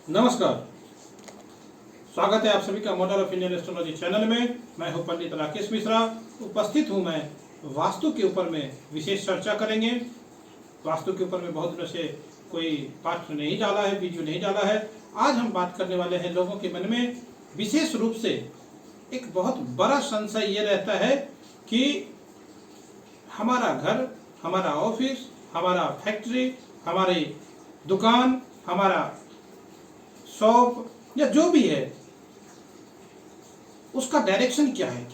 नमस्कार, स्वागत है आप सभी का model of Indian astrology channel में। मैं हूं पंडित राकेश मिश्रा, उपस्थित हूं मैं वास्तु के ऊपर में विशेष चर्चा करेंगे। वास्तु के ऊपर में बहुत दिनों से कोई पाठ नहीं डाला है, वीडियो नहीं डाला है। आज हम बात करने वाले हैं लोगों के मन में विशेष रूप से एक बहुत बड़ा संशय ये रहता है कि हमारा घर, हमारा ऑफिस, हमारा फैक्ट्री, हमारी दुकान, हमारा शॉप या जो भी है उसका डायरेक्शन क्या है,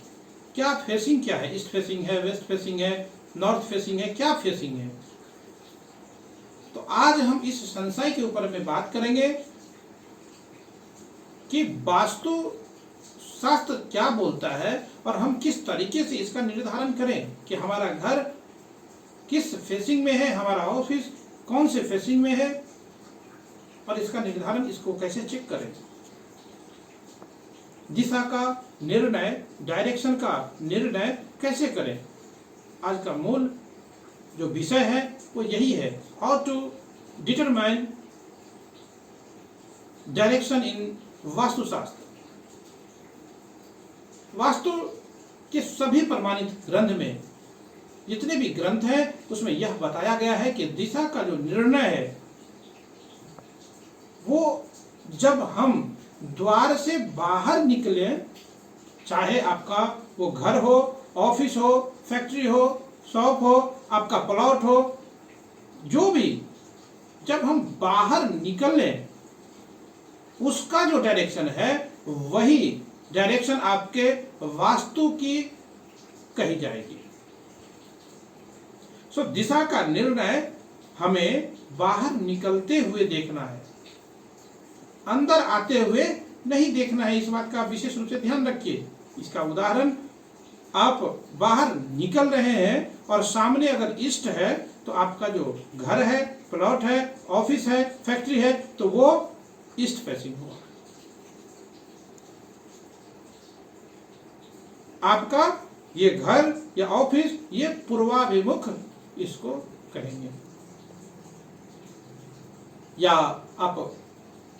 क्या फेसिंग क्या है, ईस्ट फेसिंग है, वेस्ट फेसिंग है, नॉर्थ फेसिंग है, क्या फेसिंग है। तो आज हम इस संशय के ऊपर में बात करेंगे कि वास्तु शास्त्र क्या बोलता है और हम किस तरीके से इसका निर्धारण करें कि हमारा घर किस फेसिंग में है, हमारा ऑफिस कौन से फेसिंग में है, और इसका निर्धारण, इसको कैसे चेक करें। दिशा का निर्णय, डायरेक्शन का निर्णय कैसे करें। आज का मूल जो विषय है वो यही है, how to determine direction in vastushastra. Vastu के सभी प्रमाणित ग्रंथ में, जितने भी ग्रंथ हैं उसमें यह बताया गया है कि दिशा का जो निर्णय है वो जब हम द्वार से बाहर निकले, चाहे आपका वो घर हो, ऑफिस हो, फैक्ट्री हो, शॉप हो, आपका प्लॉट हो, जो भी, जब हम बाहर निकले उसका जो डायरेक्शन है वही डायरेक्शन आपके वास्तु की कही जाएगी। सो दिशा का निर्णय हमें बाहर निकलते हुए देखना है, अंदर आते हुए नहीं देखना है। इस बात का विशेष रूप से ध्यान रखिए। इसका उदाहरण, आप बाहर निकल रहे हैं और सामने अगर ईस्ट है तो आपका जो घर है, प्लॉट है, ऑफिस है, फैक्ट्री है, तो वो ईस्ट फेसिंग हुआ। आपका ये घर या ऑफिस ये पूर्वाभिमुख इसको कहेंगे। या आप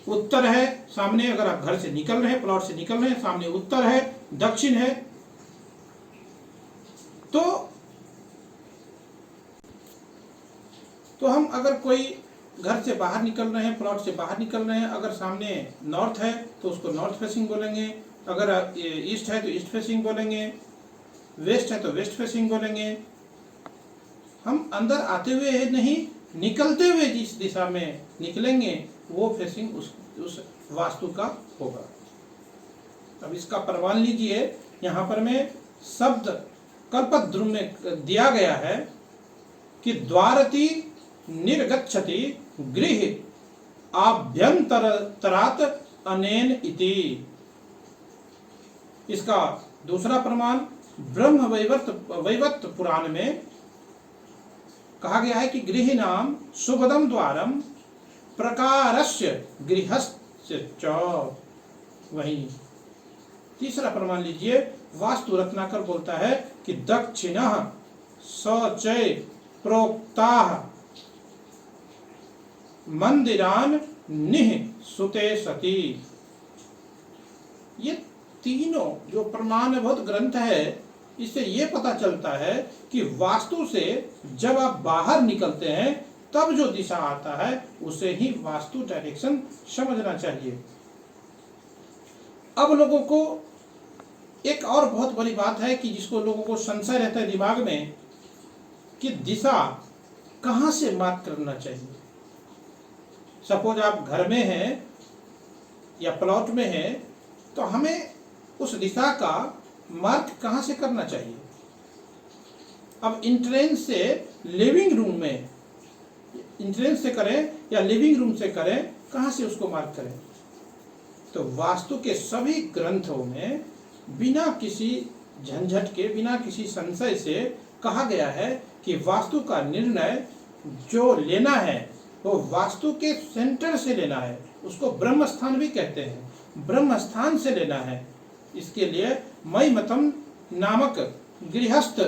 उत्तर है, सामने अगर आप घर से निकल रहे हैं, प्लॉट से निकल रहे हैं, सामने उत्तर है, दक्षिण है, तो हम अगर कोई घर से बाहर निकल रहे हैं, प्लॉट से बाहर निकल रहे हैं, अगर सामने नॉर्थ है तो उसको नॉर्थ फेसिंग बोलेंगे, अगर ईस्ट है तो ईस्ट फेसिंग बोलेंगे, वेस्ट है तो वेस्ट फेसिंग बोलेंगे। हम अंदर आते हुए नहीं, निकलते हुए जिस दिशा में निकलेंगे वो फेसिंग उस वास्तु का होगा। अब इसका प्रमाण लीजिए। यहाँ पर में शब्द कल्पद्रुम में दिया गया है कि द्वारति निर्गच्छति गृह आभ्यंतरात् अनेन इति। इसका दूसरा प्रमाण ब्रह्म वैवर्त पुराण में कहा गया है कि गृह नाम शुभदम द्वारम प्रकारस्य गृहस्य च। वहीं तीसरा प्रमाण लीजिए, वास्तु रत्नाकर बोलता है कि दक्षिणः सचय प्रोक्ताः मंदिरान निह सुते सती। ये तीनों जो प्रमाणभूत ग्रंथ है, इससे ये पता चलता है कि वास्तु से जब आप बाहर निकलते हैं तब जो दिशा आता है उसे ही वास्तु डायरेक्शन समझना चाहिए। अब लोगों को एक और बहुत बड़ी बात है कि जिसको लोगों को संशय रहता है दिमाग में कि दिशा कहाँ से मार्क करना चाहिए। सपोज आप घर में हैं या प्लॉट में हैं तो हमें उस दिशा का मार्क कहाँ से करना चाहिए। अब इंट्रेंस से लिविंग रूम में, इंट्रेंस से करें या लिविंग रूम से करें, कहाँ से उसको मार्क करें। तो वास्तु के सभी ग्रंथों में बिना किसी झंझट के, बिना किसी संशय से कहा गया है कि वास्तु का निर्णय जो लेना है वो वास्तु के सेंटर से लेना है। उसको ब्रह्म स्थान भी कहते हैं, ब्रह्म स्थान से लेना है। इसके लिए मई मतम नामक गृहस्थ,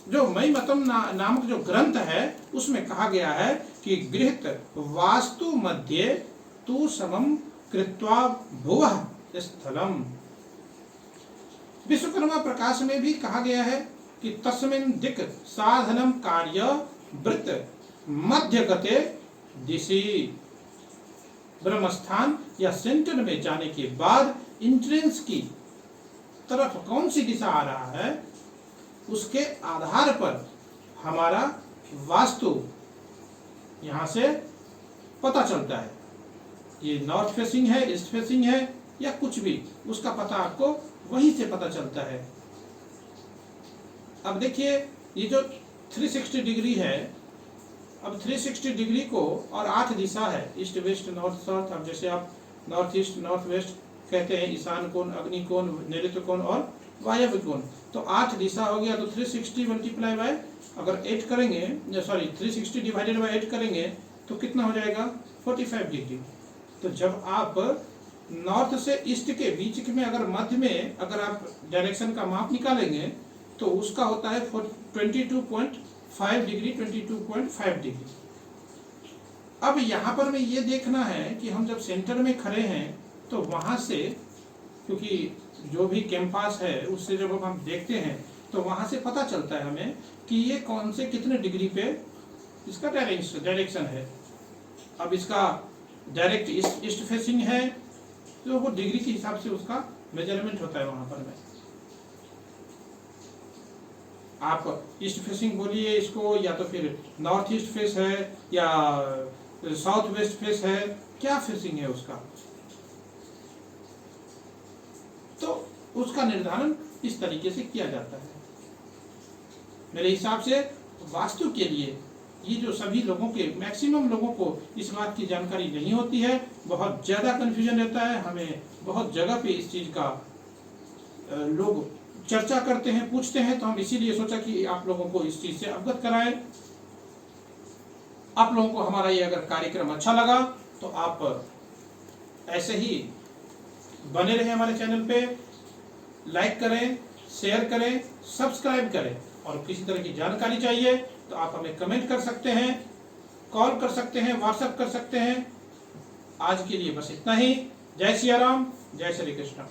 जो मई मतम नामक जो ग्रंथ है उसमें कहा गया है कि गृहस्थ वास्तु मध्य तू समम कृत्वा भुवः स्थलम। विश्वकर्मा प्रकाश में भी कहा गया है कि तस्मिन् दिक् साधनम कार्य वृत्त मध्यगते दिशि। ब्रह्मस्थान या सेंटर में जाने के बाद इंट्रेंस की तरफ कौन सी दिशा आ रहा है, उसके आधार पर हमारा वास्तु यहाँ से पता चलता है। ये नॉर्थ फेसिंग है, ईस्ट फेसिंग है या कुछ भी, उसका पता आपको वहीं से पता चलता है। अब देखिए ये जो 360 डिग्री है, अब 360 डिग्री को और 8 दिशा है, ईस्ट वेस्ट नॉर्थ साउथ। अब जैसे आप नॉर्थ ईस्ट नॉर्थ वेस्ट कहते हैं, ईशान कोण, अग्नि कोण, नैऋत्य कोण और वायव्य कोण, तो 8 दिशा हो गया। तो 360 मल्टीप्लाई बाय अगर 8 करेंगे, 360 डिवाइडेड बाय 8 करेंगे तो कितना हो जाएगा 45 डिग्री। तो जब आप नॉर्थ से ईस्ट के बीच में अगर मध्य में अगर आप डायरेक्शन का माप निकालेंगे तो उसका होता है 22.5 डिग्री, 22.5 डिग्री। अब यहाँ पर में ये देखना है कि हम जब सेंटर में खड़े हैं तो वहाँ से, क्योंकि जो भी कैंपस है उससे जब हम देखते हैं तो वहाँ से पता चलता है हमें कि ये कौन से कितने डिग्री पे इसका डायरेक्शन है। अब इसका डायरेक्ट ईस्ट फेसिंग है तो वो डिग्री के हिसाब से उसका मेजरमेंट होता है वहां पर में। आप ईस्ट फेसिंग बोलिए इसको, या तो फिर नॉर्थ ईस्ट फेस है या साउथ वेस्ट फेस है, क्या फेसिंग है उसका, तो उसका निर्धारण इस तरीके से किया जाता है। मेरे हिसाब से वास्तु के लिए ये जो सभी लोगों के, मैक्सिमम लोगों को इस बात की जानकारी नहीं होती है, बहुत ज़्यादा कन्फ्यूजन रहता है। हमें बहुत जगह पे इस चीज़ का लोग चर्चा करते हैं, पूछते हैं, तो हम इसीलिए सोचा कि आप लोगों को इस चीज़ से अवगत कराएं। आप लोगों को हमारा ये अगर कार्यक्रम अच्छा लगा तो आप ऐसे ही बने रहें हमारे चैनल पे, लाइक करें, शेयर करें, सब्सक्राइब करें। और किसी तरह की जानकारी चाहिए तो आप हमें कमेंट कर सकते हैं, कॉल कर सकते हैं, व्हाट्सएप कर सकते हैं। आज के लिए बस इतना ही। जय सिया राम, जय श्री कृष्ण।